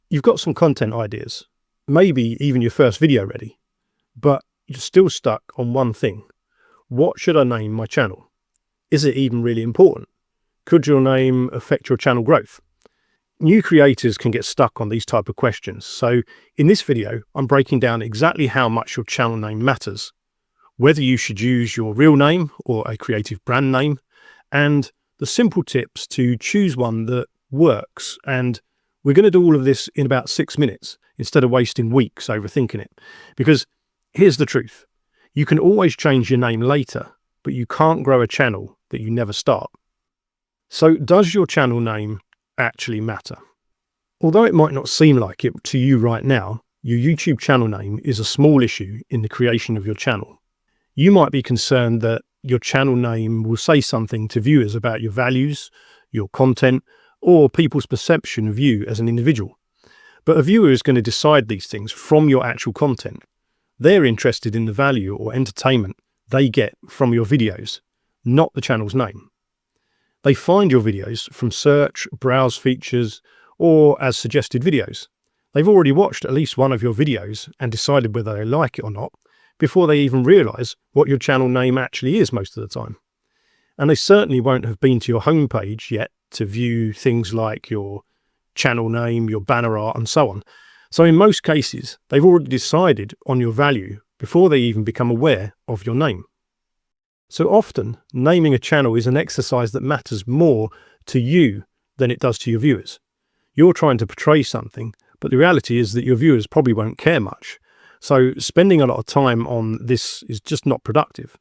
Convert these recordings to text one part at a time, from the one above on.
You've got some content ideas, maybe even your first video ready, but you're still stuck on one thing. What should I name my channel? Is it even really important? Could your name affect your channel growth? New creators can get stuck on these type of questions. So in this video, I'm breaking down exactly how much your channel name matters, whether you should use your real name or a creative brand name, and the simple tips to choose one that works. And we're going to do all of this in about 6 minutes instead of wasting weeks overthinking it. Because here's the truth. You can always change your name later, but you can't grow a channel that you never start. So does your channel name actually matter? Although it might not seem like it to you right now, your YouTube channel name is a small issue in the creation of your channel. You might be concerned that your channel name will say something to viewers about your values, your content, or people's perception of you as an individual. But a viewer is going to decide these things from your actual content. They're interested in the value or entertainment they get from your videos, not the channel's name. They find your videos from search, browse features, or as suggested videos. They've already watched at least one of your videos and decided whether they like it or not before they even realize what your channel name actually is most of the time. And they certainly won't have been to your homepage yet to view things like your channel name, your banner art, and so on. So in most cases, they've already decided on your value before they even become aware of your name. So often, naming a channel is an exercise that matters more to you than it does to your viewers. You're trying to portray something, but the reality is that your viewers probably won't care much. So spending a lot of time on this is just not productive.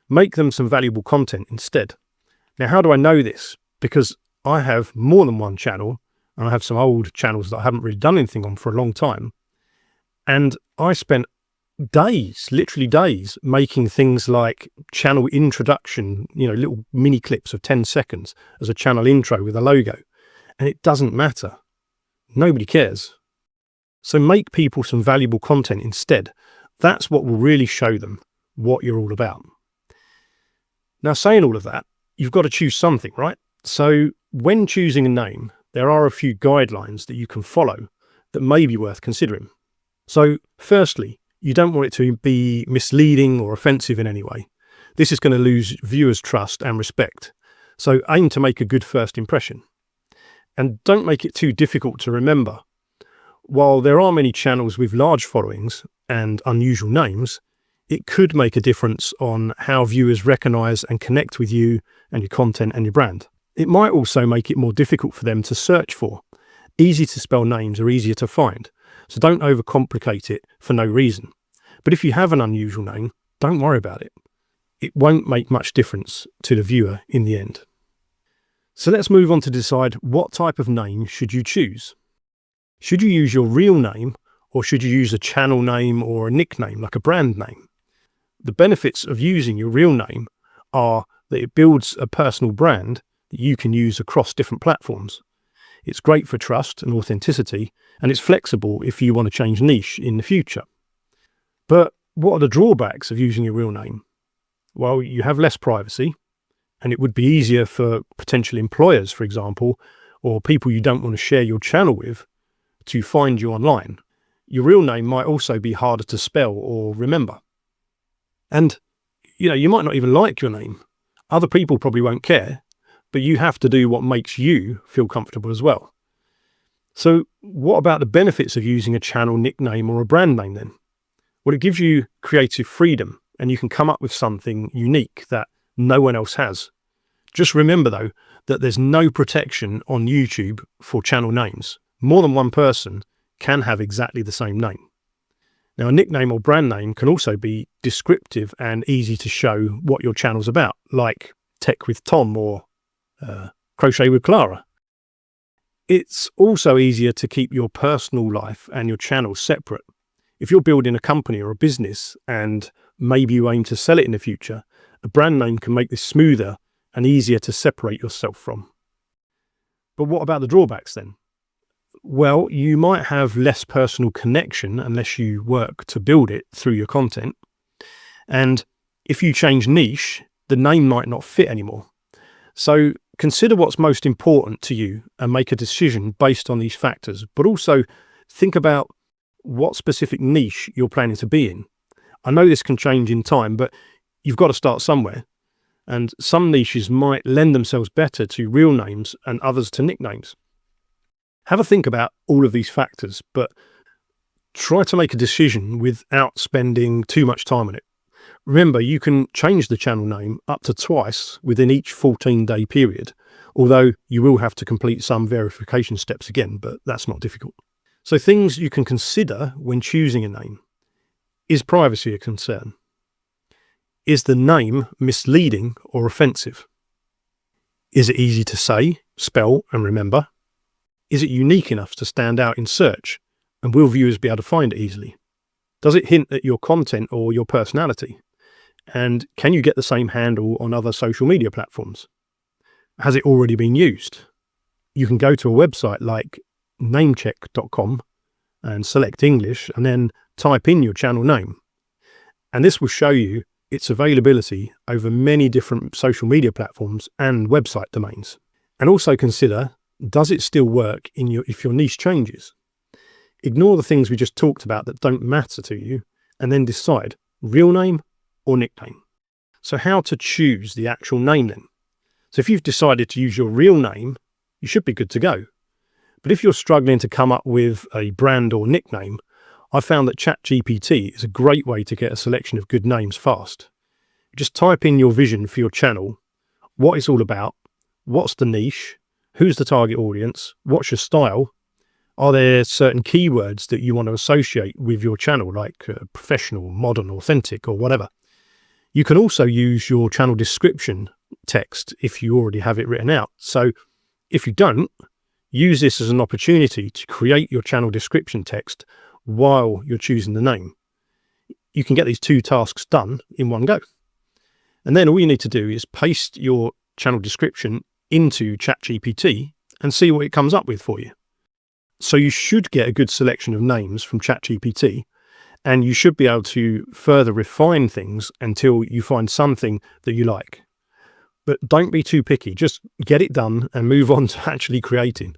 Make them some valuable content instead. Now, how do I know this? Because I have more than one channel, and I have some old channels that I haven't really done anything on for a long time. And I spent days, literally days, making things like channel introduction, little mini clips of 10 seconds as a channel intro with a logo. And it doesn't matter. Nobody cares. So make people some valuable content instead. That's what will really show them what you're all about. Now, saying all of that, you've got to choose something, right? So when choosing a name, there are a few guidelines that you can follow that may be worth considering. So firstly, you don't want it to be misleading or offensive in any way. This is going to lose viewers' trust and respect. So aim to make a good first impression. And don't make it too difficult to remember. While there are many channels with large followings and unusual names, it could make a difference on how viewers recognize and connect with you and your content and your brand. It might also make it more difficult for them to search for. Easy to spell names are easier to find, so don't overcomplicate it for no reason. But if you have an unusual name, don't worry about it. It won't make much difference to the viewer in the end. So let's move on to decide what type of name should you choose. Should you use your real name, or should you use a channel name or a nickname like a brand name? The benefits of using your real name are that it builds a personal brand that you can use across different platforms. It's great for trust and authenticity, and it's flexible if you want to change niche in the future. But what are the drawbacks of using your real name? Well, you have less privacy, and it would be easier for potential employers, for example, or people you don't want to share your channel with, to find you online. Your real name might also be harder to spell or remember. And, you might not even like your name. Other people probably won't care, but you have to do what makes you feel comfortable as well. So what about the benefits of using a channel nickname or a brand name then? Well, it gives you creative freedom, and you can come up with something unique that no one else has. Just remember though, that there's no protection on YouTube for channel names. More than one person can have exactly the same name. Now, a nickname or brand name can also be descriptive and easy to show what your channel's about, like Tech with Tom or Crochet with Clara. It's also easier to keep your personal life and your channel separate. If you're building a company or a business and maybe you aim to sell it in the future, a brand name can make this smoother and easier to separate yourself from. But what about the drawbacks then? Well, you might have less personal connection unless you work to build it through your content. And if you change niche, the name might not fit anymore. So Consider what's most important to you and make a decision based on these factors, but also think about what specific niche you're planning to be in. I know this can change in time, but you've got to start somewhere. And some niches might lend themselves better to real names and others to nicknames. Have a think about all of these factors, but try to make a decision without spending too much time on it. Remember, you can change the channel name up to twice within each 14-day period, although you will have to complete some verification steps again, but that's not difficult. So things you can consider when choosing a name. Is privacy a concern? Is the name misleading or offensive? Is it easy to say, spell, and remember? Is it unique enough to stand out in search, and will viewers be able to find it easily? Does it hint at your content or your personality? And can you get the same handle on other social media platforms? Has it already been used? You can go to a website like namecheck.com and select English and then type in your channel name. And this will show you its availability over many different social media platforms and website domains. And also consider, does it still work if your niche changes? Ignore the things we just talked about that don't matter to you, and then decide real name or nickname. So how to choose the actual name then? So if you've decided to use your real name, you should be good to go. But if you're struggling to come up with a brand or nickname, I've found that ChatGPT is a great way to get a selection of good names fast. Just type in your vision for your channel, what it's all about, what's the niche, who's the target audience, what's your style, are there certain keywords that you want to associate with your channel, like professional, modern, authentic, or whatever. You can also use your channel description text if you already have it written out. So if you don't, use this as an opportunity to create your channel description text while you're choosing the name. You can get these two tasks done in one go. And then all you need to do is paste your channel description into ChatGPT and see what it comes up with for you. So you should get a good selection of names from ChatGPT, and you should be able to further refine things until you find something that you like. But don't be too picky, just get it done and move on to actually creating.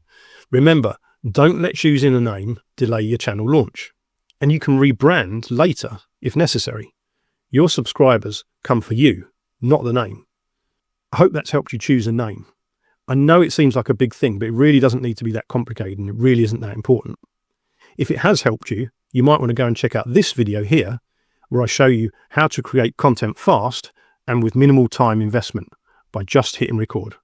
Remember, don't let choosing a name delay your channel launch. And you can rebrand later if necessary. Your subscribers come for you, not the name. I hope that's helped you choose a name. I know it seems like a big thing, but it really doesn't need to be that complicated, and it really isn't that important. If it has helped you, you might want to go and check out this video here, where I show you how to create content fast and with minimal time investment by just hitting record.